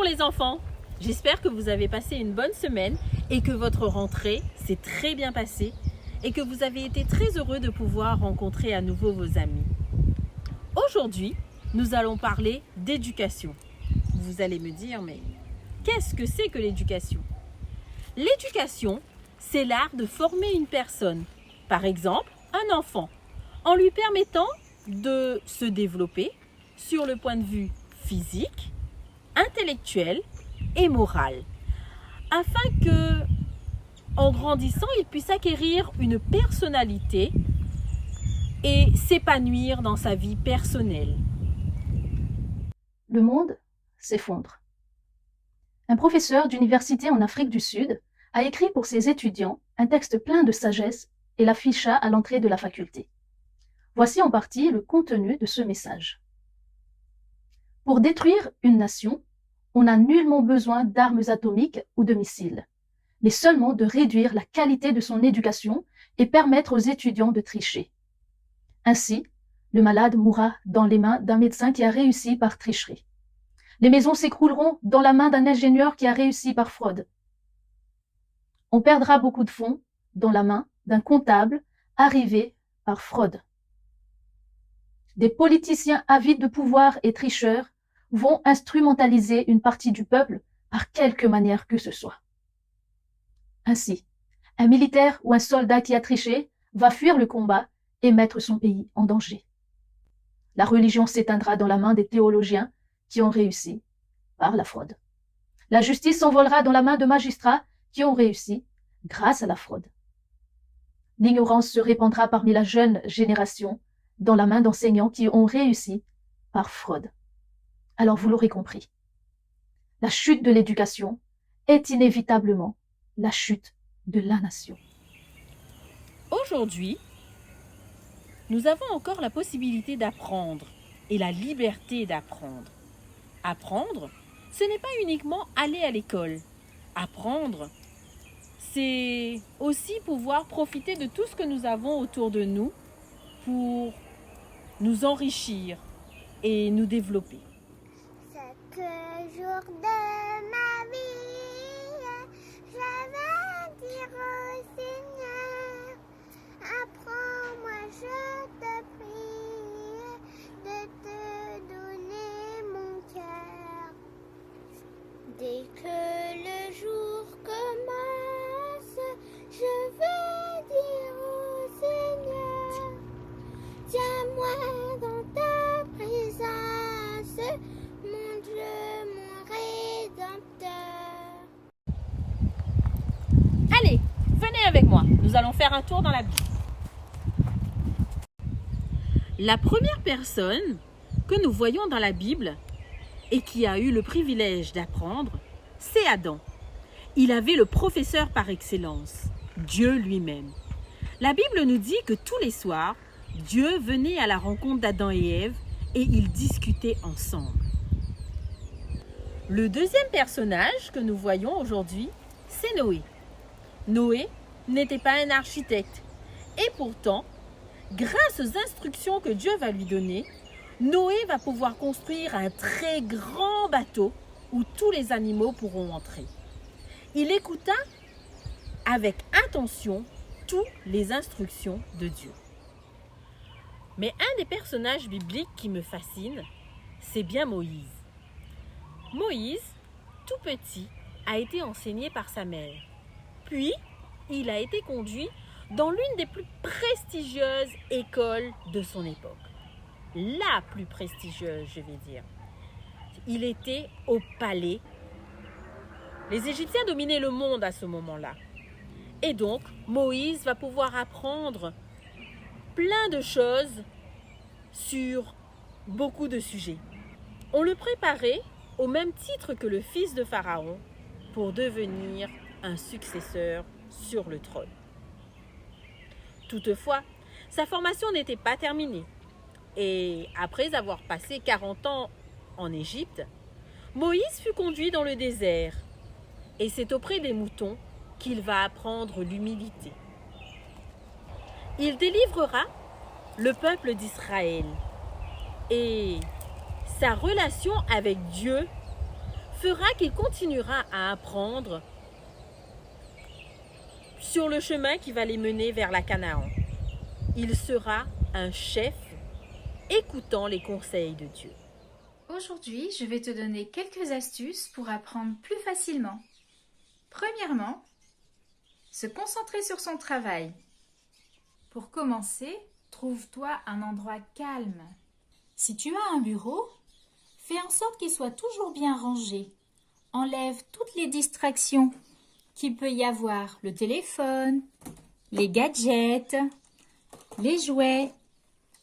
les enfants, j'espère que vous avez passé une bonne semaine et que votre rentrée s'est très bien passée et que vous avez été très heureux de pouvoir rencontrer à nouveau vos amis. Aujourd'hui, nous allons parler d'éducation. Vous allez me dire, mais qu'est-ce que c'est que l'éducation? L'éducation, c'est l'art de former une personne, par exemple un enfant, en lui permettant de se développer sur le point de vue physique, intellectuel et moral, afin que, en grandissant, il puisse acquérir une personnalité et s'épanouir dans sa vie personnelle. Le monde s'effondre. Un professeur d'université en Afrique du Sud a écrit pour ses étudiants un texte plein de sagesse et l'afficha à l'entrée de la faculté. Voici en partie le contenu de ce message. Pour détruire une nation, on n'a nullement besoin d'armes atomiques ou de missiles, mais seulement de réduire la qualité de son éducation et permettre aux étudiants de tricher. Ainsi, le malade mourra dans les mains d'un médecin qui a réussi par tricherie. Les maisons s'écrouleront dans la main d'un ingénieur qui a réussi par fraude. On perdra beaucoup de fonds dans la main d'un comptable arrivé par fraude. Des politiciens avides de pouvoir et tricheurs vont instrumentaliser une partie du peuple par quelque manière que ce soit. Ainsi, un militaire ou un soldat qui a triché va fuir le combat et mettre son pays en danger. La religion s'éteindra dans la main des théologiens qui ont réussi par la fraude. La justice s'envolera dans la main de magistrats qui ont réussi grâce à la fraude. L'ignorance se répandra parmi la jeune génération dans la main d'enseignants qui ont réussi par fraude. Alors vous l'aurez compris, la chute de l'éducation est inévitablement la chute de la nation. Aujourd'hui, nous avons encore la possibilité d'apprendre et la liberté d'apprendre. Apprendre, ce n'est pas uniquement aller à l'école. Apprendre, c'est aussi pouvoir profiter de tout ce que nous avons autour de nous pour nous enrichir et nous développer. Chaque jour de ma vie, je vais dire au Seigneur, apprends-moi, je te prie, de te donner mon cœur. Dès que le jour commence, je vais dire au Seigneur, tiens-moi dans ta présence, mon Dieu, mon Rédempteur. Allez, venez avec moi, nous allons faire un tour dans la Bible. La première personne que nous voyons dans la Bible et qui a eu le privilège d'apprendre, c'est Adam. Il avait le professeur par excellence, Dieu lui-même. La Bible nous dit que tous les soirs, Dieu venait à la rencontre d'Adam et Ève et ils discutaient ensemble. Le deuxième personnage que nous voyons aujourd'hui, c'est Noé. Noé n'était pas un architecte et pourtant, grâce aux instructions que Dieu va lui donner, Noé va pouvoir construire un très grand bateau où tous les animaux pourront entrer. Il écouta avec attention toutes les instructions de Dieu. Mais un des personnages bibliques qui me fascine, c'est bien Moïse. Moïse, tout petit, a été enseigné par sa mère. Puis, il a été conduit dans l'une des plus prestigieuses écoles de son époque. La plus prestigieuse, je vais dire. Il était au palais. Les Égyptiens dominaient le monde à ce moment-là. Et donc, Moïse va pouvoir apprendre plein de choses sur beaucoup de sujets. On le préparait au même titre que le fils de Pharaon pour devenir un successeur sur le trône. Toutefois, sa formation n'était pas terminée. Et après avoir passé 40 ans en Égypte, Moïse fut conduit dans le désert. Et c'est auprès des moutons qu'il va apprendre l'humilité. Il délivrera le peuple d'Israël. Et sa relation avec Dieu fera qu'il continuera à apprendre sur le chemin qui va les mener vers la Canaan. Il sera un chef écoutant les conseils de Dieu. Aujourd'hui, je vais te donner quelques astuces pour apprendre plus facilement. Premièrement, se concentrer sur son travail. Pour commencer, trouve-toi un endroit calme. Si tu as un bureau, fais en sorte qu'il soit toujours bien rangé. Enlève toutes les distractions qu'il peut y avoir, le téléphone, les gadgets, les jouets.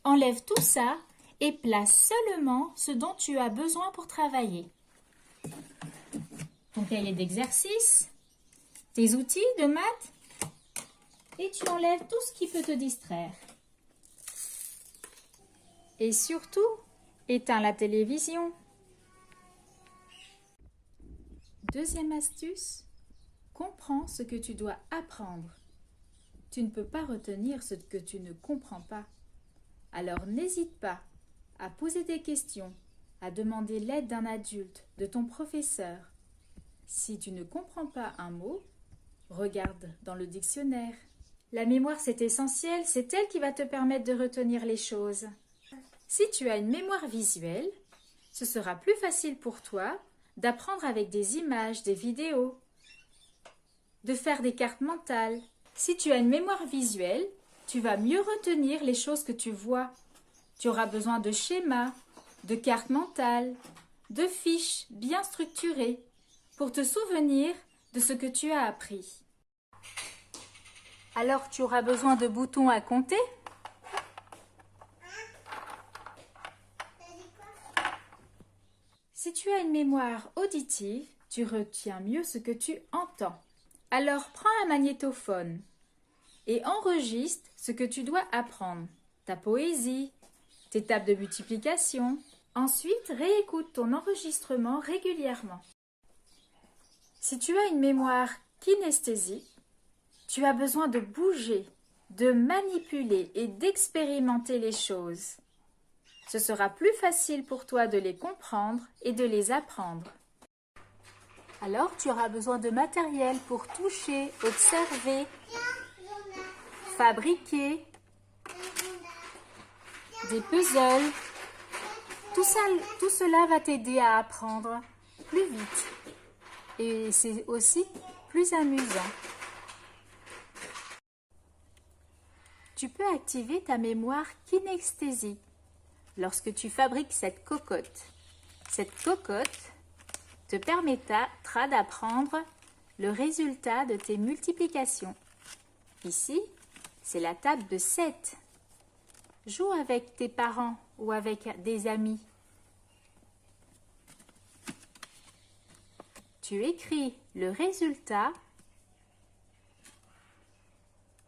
Enlève tout ça et place seulement ce dont tu as besoin pour travailler. Ton cahier d'exercice, tes outils de maths, et tu enlèves tout ce qui peut te distraire. Et surtout, éteins la télévision. Deuxième astuce, comprends ce que tu dois apprendre. Tu ne peux pas retenir ce que tu ne comprends pas. Alors n'hésite pas à poser des questions, à demander l'aide d'un adulte, de ton professeur. Si tu ne comprends pas un mot, regarde dans le dictionnaire. La mémoire, c'est essentiel, c'est elle qui va te permettre de retenir les choses. Si tu as une mémoire visuelle, ce sera plus facile pour toi d'apprendre avec des images, des vidéos, de faire des cartes mentales. Si tu as une mémoire visuelle, tu vas mieux retenir les choses que tu vois. Tu auras besoin de schémas, de cartes mentales, de fiches bien structurées pour te souvenir de ce que tu as appris. Alors tu auras besoin de boutons à compter. Si tu as une mémoire auditive, tu retiens mieux ce que tu entends. Alors prends un magnétophone et enregistre ce que tu dois apprendre, ta poésie, tes tables de multiplication. Ensuite, réécoute ton enregistrement régulièrement. Si tu as une mémoire kinesthésique, tu as besoin de bouger, de manipuler et d'expérimenter les choses. Ce sera plus facile pour toi de les comprendre et de les apprendre. Alors, tu auras besoin de matériel pour toucher, observer, fabriquer, des puzzles. Tout cela va t'aider à apprendre plus vite. Et c'est aussi plus amusant. Tu peux activer ta mémoire kinesthésique lorsque tu fabriques cette cocotte. Cette cocotte te permettra d'apprendre le résultat de tes multiplications. Ici, c'est la table de 7. Joue avec tes parents ou avec des amis. Tu écris le résultat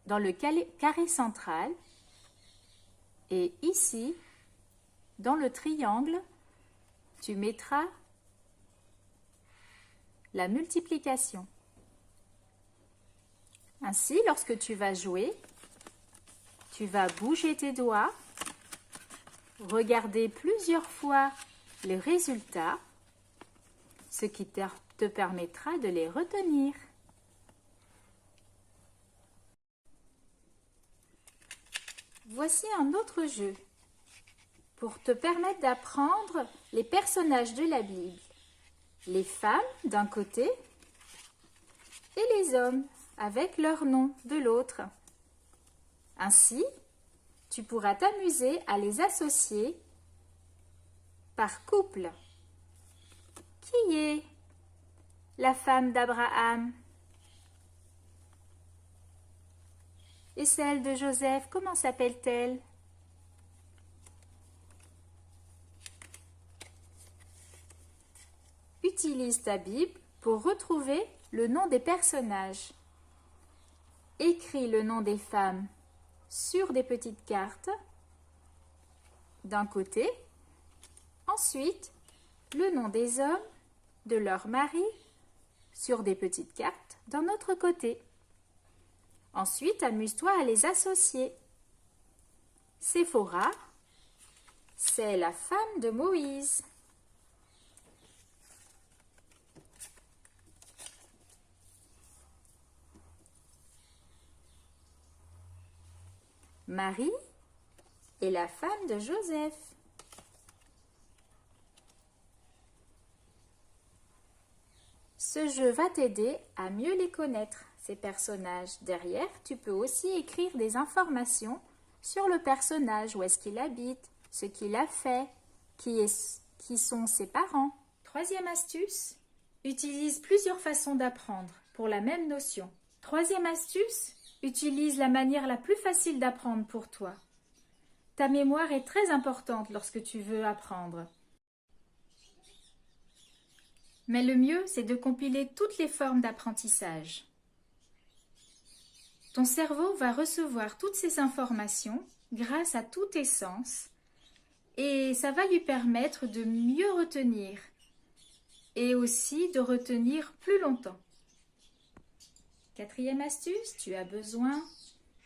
dans le carré central et ici, dans le triangle, tu mettras la multiplication. Ainsi, lorsque tu vas jouer, tu vas bouger tes doigts, regarder plusieurs fois les résultats, ce qui te permettra de les retenir. Voici un autre jeu pour te permettre d'apprendre les personnages de la Bible. Les femmes d'un côté et les hommes avec leur nom de l'autre. Ainsi, tu pourras t'amuser à les associer par couple. Qui est la femme d'Abraham? Et celle de Joseph, comment s'appelle-t-elle? Utilise ta Bible pour retrouver le nom des personnages. Écris le nom des femmes sur des petites cartes d'un côté. Ensuite, le nom des hommes, de leur mari, sur des petites cartes d'un autre côté. Ensuite, amuse-toi à les associer. Séphora, c'est la femme de Moïse. Marie est la femme de Joseph. Ce jeu va t'aider à mieux les connaître, ces personnages. Derrière, tu peux aussi écrire des informations sur le personnage, où est-ce qu'il habite, ce qu'il a fait, qui sont ses parents. Troisième astuce, utilise plusieurs façons d'apprendre pour la même notion. Troisième astuce, utilise la manière la plus facile d'apprendre pour toi. Ta mémoire est très importante lorsque tu veux apprendre. Mais le mieux, c'est de compiler toutes les formes d'apprentissage. Ton cerveau va recevoir toutes ces informations grâce à tous tes sens et ça va lui permettre de mieux retenir et aussi de retenir plus longtemps. Quatrième astuce, tu as besoin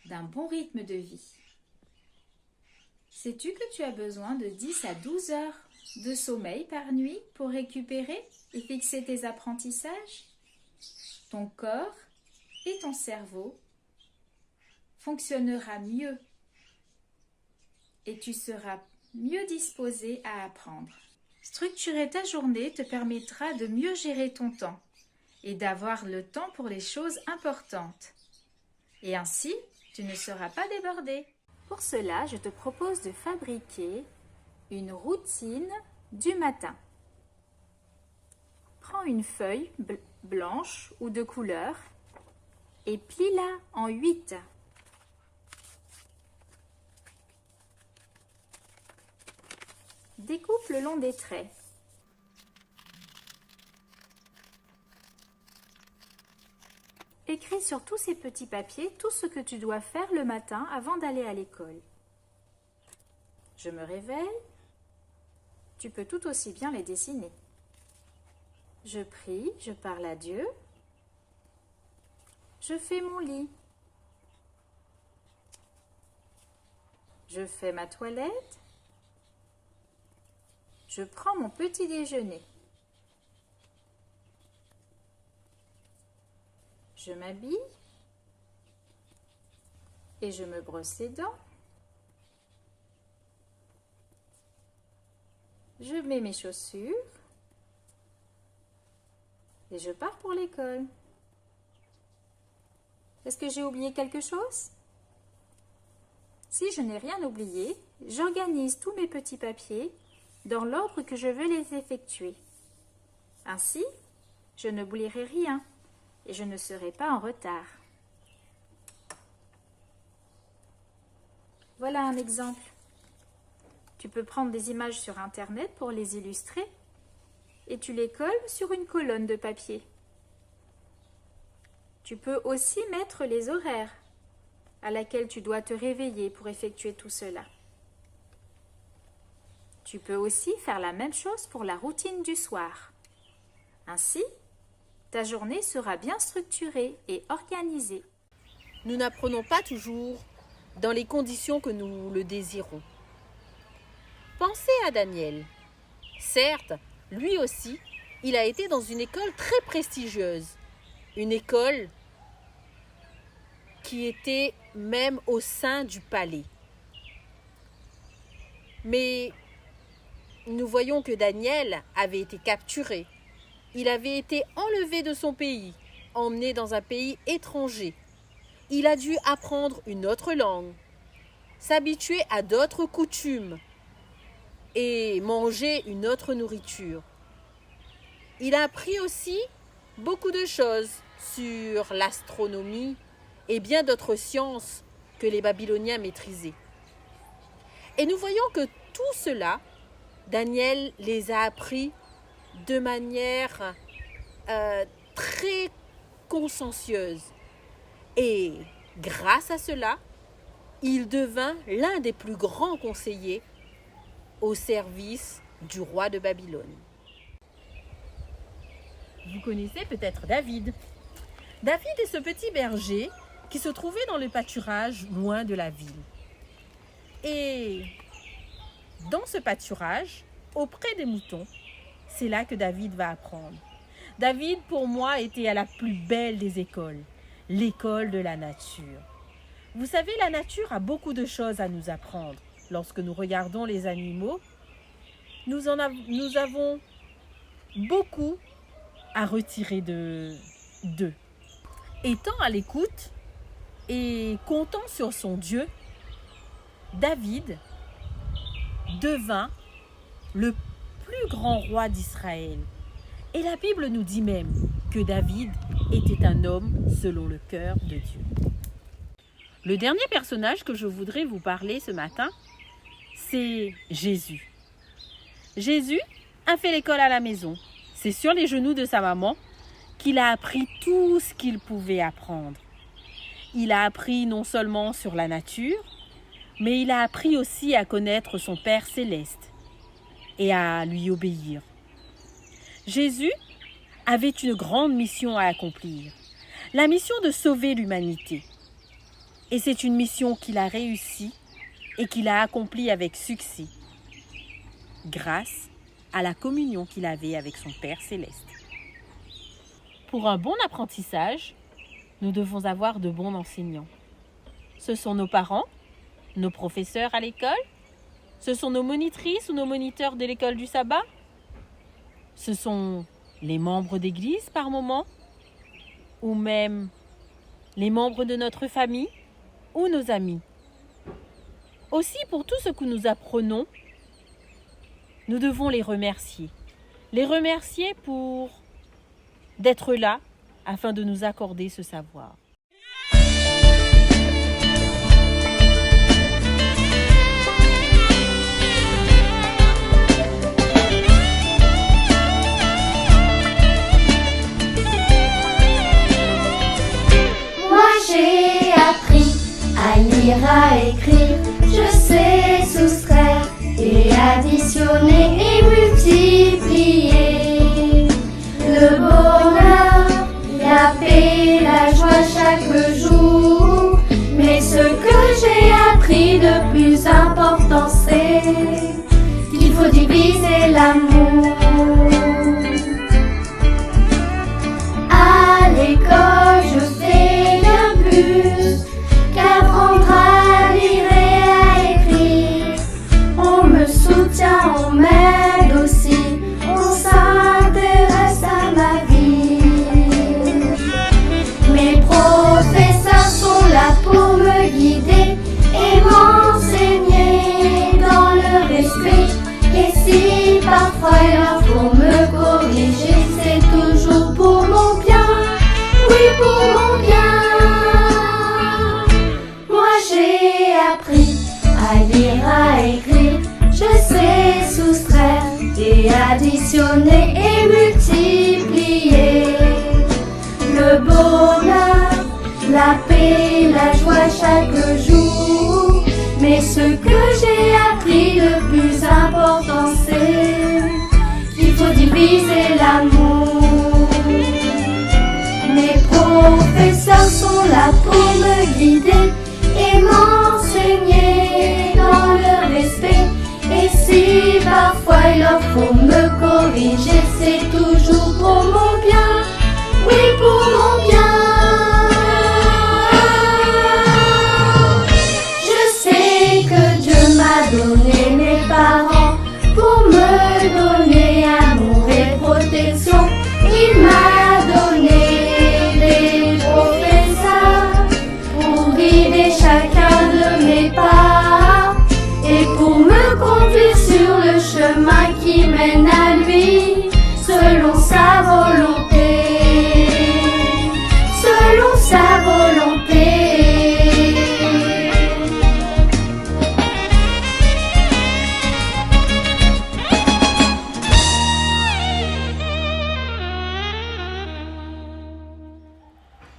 d'un bon rythme de vie. Sais-tu que tu as besoin de 10 à 12 heures de sommeil par nuit pour récupérer et fixer tes apprentissages? Ton corps et ton cerveau fonctionnera mieux et tu seras mieux disposé à apprendre. Structurer ta journée te permettra de mieux gérer ton temps et d'avoir le temps pour les choses importantes. Et ainsi, tu ne seras pas débordé. Pour cela, je te propose de fabriquer une routine du matin. Prends une feuille blanche ou de couleur et plie-la en 8. Découpe le long des traits. Écris sur tous ces petits papiers tout ce que tu dois faire le matin avant d'aller à l'école. Je me réveille. Tu peux tout aussi bien les dessiner. Je prie, je parle à Dieu. Je fais mon lit. Je fais ma toilette. Je prends mon petit déjeuner. Je m'habille et je me brosse les dents. Je mets mes chaussures et je pars pour l'école. Est-ce que j'ai oublié quelque chose? Si je n'ai rien oublié, j'organise tous mes petits papiers dans l'ordre que je veux les effectuer. Ainsi, je n'oublierai rien et je ne serai pas en retard. Voilà un exemple. Tu peux prendre des images sur Internet pour les illustrer et tu les colles sur une colonne de papier. Tu peux aussi mettre les horaires à laquelle tu dois te réveiller pour effectuer tout cela. Tu peux aussi faire la même chose pour la routine du soir. Ainsi, ta journée sera bien structurée et organisée. Nous n'apprenons pas toujours dans les conditions que nous le désirons. Pensez à Daniel. Certes, lui aussi, il a été dans une école très prestigieuse. Une école qui était même au sein du palais. Mais nous voyons que Daniel avait été capturé. Il avait été enlevé de son pays, emmené dans un pays étranger. Il a dû apprendre une autre langue, s'habituer à d'autres coutumes et manger une autre nourriture. Il a appris aussi beaucoup de choses sur l'astronomie et bien d'autres sciences que les Babyloniens maîtrisaient. Et nous voyons que tout cela, Daniel les a appris de manière très consciencieuse. Et grâce à cela, il devint l'un des plus grands conseillers au service du roi de Babylone. Vous connaissez peut-être David. David est ce petit berger qui se trouvait dans le pâturage loin de la ville. Et dans ce pâturage, auprès des moutons, c'est là que David va apprendre. David, pour moi, était à la plus belle des écoles, l'école de la nature. Vous savez, la nature a beaucoup de choses à nous apprendre. Lorsque nous regardons les animaux, nous avons beaucoup à retirer d'eux. Étant à l'écoute et comptant sur son Dieu, David devint le plus grand roi d'Israël. Et la Bible nous dit même que David était un homme selon le cœur de Dieu. Le dernier personnage que je voudrais vous parler ce matin, c'est Jésus. Jésus a fait l'école à la maison. C'est sur les genoux de sa maman qu'il a appris tout ce qu'il pouvait apprendre. Il a appris non seulement sur la nature, mais il a appris aussi à connaître son Père céleste et à lui obéir. Jésus avait une grande mission à accomplir, la mission de sauver l'humanité. Et c'est une mission qu'il a réussi et qu'il a accomplie avec succès, grâce à la communion qu'il avait avec son Père céleste. Pour un bon apprentissage, nous devons avoir de bons enseignants. Ce sont nos parents, nos professeurs à l'école, ce sont nos monitrices ou nos moniteurs de l'école du sabbat, ce sont les membres d'église par moment, ou même les membres de notre famille ou nos amis. Aussi, pour tout ce que nous apprenons, nous devons les remercier. Les remercier pour d'être là afin de nous accorder ce savoir. Moi j'ai appris à lire, à écrire, je sais soustraire et additionner et multiplier. Le bonheur, la paix, la joie chaque jour. Mais ce que j'ai appris de plus important, c'est qu'il faut diviser l'amour. À l'école, je fais bien plus qu'apprendre à lire et à écrire. On me soutient, on m'aide aussi, on s'intéresse à ma vie. Mes professeurs sont là pour me guider et m'enseigner dans le respect. Et si parfois il leur faut me corriger, c'est toujours pour mon bien, oui pour mon bien. Moi j'ai appris à lire, à écrire, je sais soustraire et additionner et multiplier. Le bonheur, la paix, la joie chaque jour. Mais ce que j'ai appris de plus important, c'est qu'il faut diviser l'amour. Mes professeurs sont là pour me guider et m'enseigner dans le respect. Et si parfois il leur faut me corriger, c'est toujours pour mon bien, oui pour mon bien. Je sais que Dieu m'a donné mes parents pour me donner amour et protection. Il m'a donné des professeurs pour guider chacun de mes pas et pour me conduire sur le chemin qui mène à lui, selon sa volonté, selon sa volonté.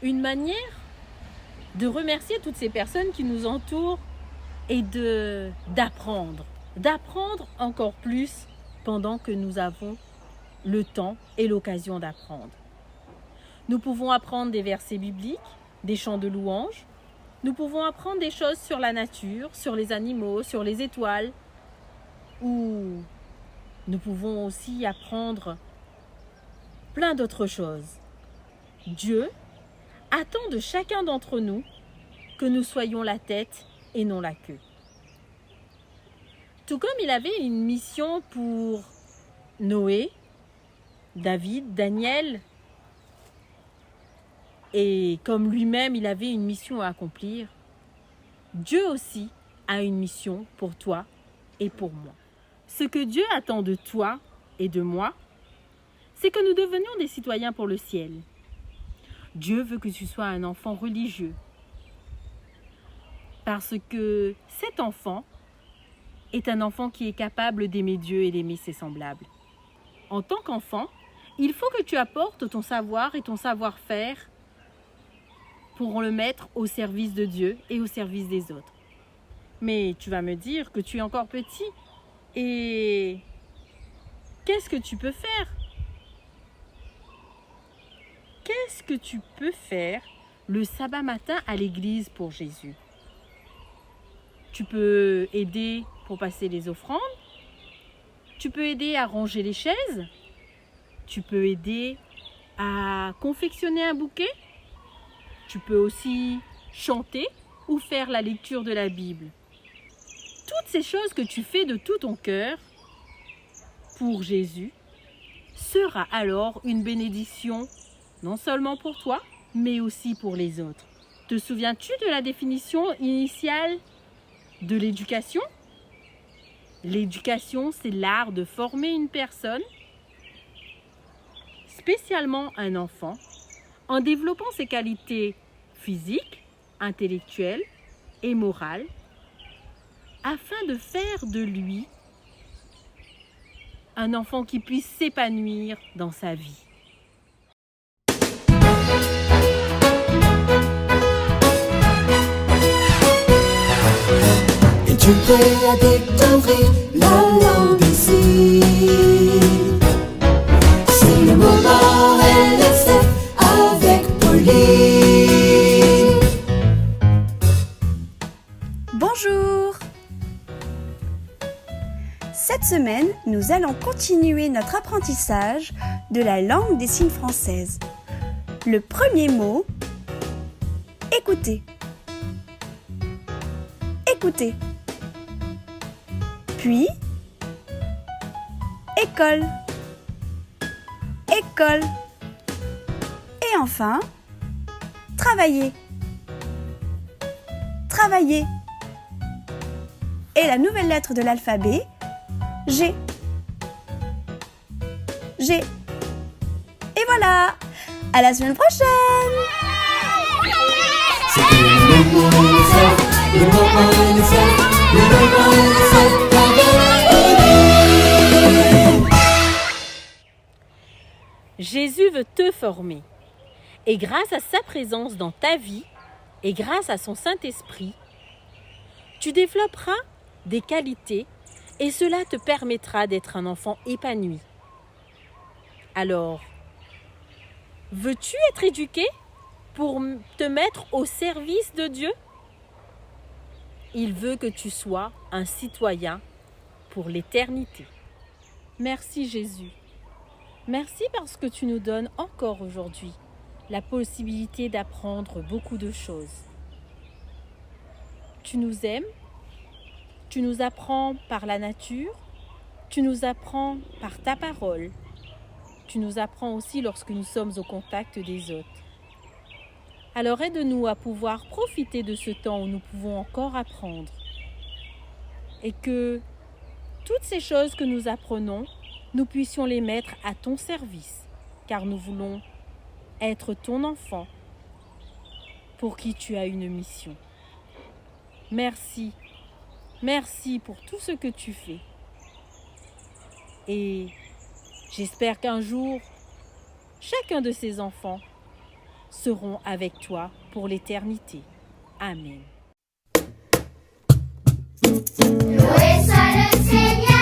Une manière de remercier toutes ces personnes qui nous entourent et d'apprendre encore plus pendant que nous avons le temps et l'occasion d'apprendre. Nous pouvons apprendre des versets bibliques, des chants de louanges. Nous pouvons apprendre des choses sur la nature, sur les animaux, sur les étoiles. Ou nous pouvons aussi apprendre plein d'autres choses. Dieu attend de chacun d'entre nous que nous soyons la tête et non la queue. Tout comme il avait une mission pour Noé, David, Daniel, et comme lui-même il avait une mission à accomplir, Dieu aussi a une mission pour toi et pour moi. Ce que Dieu attend de toi et de moi, c'est que nous devenions des citoyens pour le ciel. Dieu veut que tu sois un enfant religieux, parce que cet enfant est un enfant qui est capable d'aimer Dieu et d'aimer ses semblables. En tant qu'enfant, il faut que tu apportes ton savoir et ton savoir-faire pour le mettre au service de Dieu et au service des autres. Mais tu vas me dire que tu es encore petit et qu'est-ce que tu peux faire? Qu'est-ce que tu peux faire le sabbat matin à l'église pour Jésus? Tu peux aider pour passer les offrandes. Tu peux aider à ranger les chaises. Tu peux aider à confectionner un bouquet. Tu peux aussi chanter ou faire la lecture de la Bible. Toutes ces choses que tu fais de tout ton cœur pour Jésus sera alors une bénédiction non seulement pour toi, mais aussi pour les autres. Te souviens-tu de la définition initiale de l'éducation? L'éducation, c'est l'art de former une personne, spécialement un enfant, en développant ses qualités physiques, intellectuelles et morales, afin de faire de lui un enfant qui puisse s'épanouir dans sa vie. Et tu peux à découvrir la langue ici. C'est le moment LSF avec Pauline. Bonjour! Cette semaine, nous allons continuer notre apprentissage de la langue des signes française. Le premier mot, écoutez. Écoutez. Puis, école. École. Et enfin, travailler. Travailler. Et la nouvelle lettre de l'alphabet, G. G. Et voilà! À la semaine prochaine! C'était le moment LSF, le moment LSF, le moment LSF avec Pauline. Jésus veut te former. Et grâce à sa présence dans ta vie et grâce à son Saint-Esprit, tu développeras des qualités et cela te permettra d'être un enfant épanoui. Alors, veux-tu être éduqué pour te mettre au service de Dieu? Il veut que tu sois un citoyen pour l'éternité. Merci Jésus. Merci parce que tu nous donnes encore aujourd'hui la possibilité d'apprendre beaucoup de choses. Tu nous aimes, tu nous apprends par la nature, tu nous apprends par ta parole, tu nous apprends aussi lorsque nous sommes au contact des autres. Alors aide-nous à pouvoir profiter de ce temps où nous pouvons encore apprendre et que toutes ces choses que nous apprenons, nous puissions les mettre à ton service, car nous voulons être ton enfant pour qui tu as une mission. Merci, merci pour tout ce que tu fais. Et j'espère qu'un jour, chacun de ces enfants seront avec toi pour l'éternité. Amen. Loué soit le Seigneur.